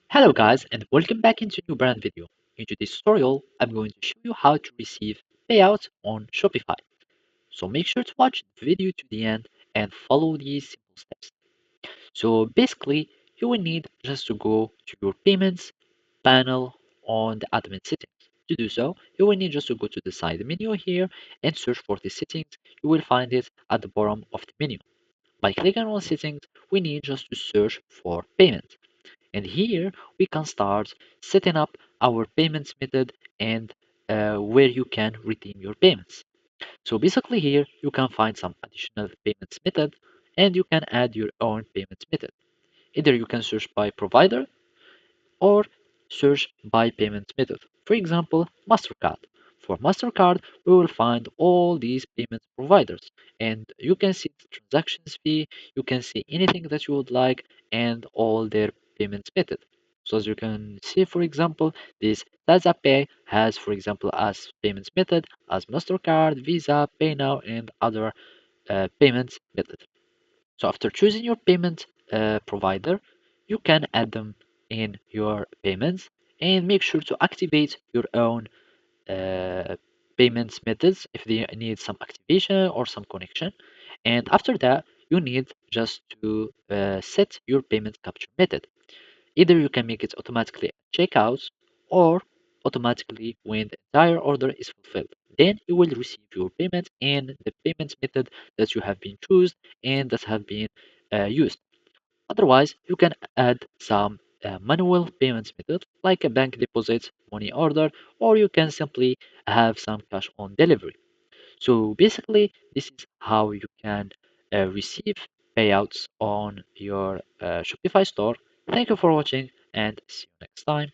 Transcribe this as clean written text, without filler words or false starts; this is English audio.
Hello guys and welcome back into a new brand video. In today's tutorial, I'm going to show you how to receive payouts on Shopify. So make sure to watch the video to the end and follow these simple steps. So basically, you will need just to go to your payments panel on the admin settings. To do so, you will need just to go to the side menu here and search for the settings. You will find it at the bottom of the menu. By clicking on settings, we need just to search for payment. And here we can start setting up our payments method and where you can redeem your payments. So basically here you can find some additional payments method and you can add your own payments method. Either you can search by provider or search by payment method. For example, MasterCard. For MasterCard, we will find all these payment providers and you can see the transactions fee, you can see anything that you would like and all their payment method. So as you can see, for example, this Pay has, for example, as payments method as MasterCard, Visa, Pay Now, and other payments method. So after choosing your payment provider, you can add them in your payments and make sure to activate your own uh, payments methods if they need some activation or some connection. And after that, you need just to set your payment capture method. Either you can make it automatically at checkout or automatically when the entire order is fulfilled. Then you will receive your payment and the payment method that you have been chosen and that have been used. Otherwise, you can add some manual payments method like a bank deposit, money order, or you can simply have some cash on delivery. So basically, this is how you can receive payouts on your Shopify store. Thank you for watching and see you next time.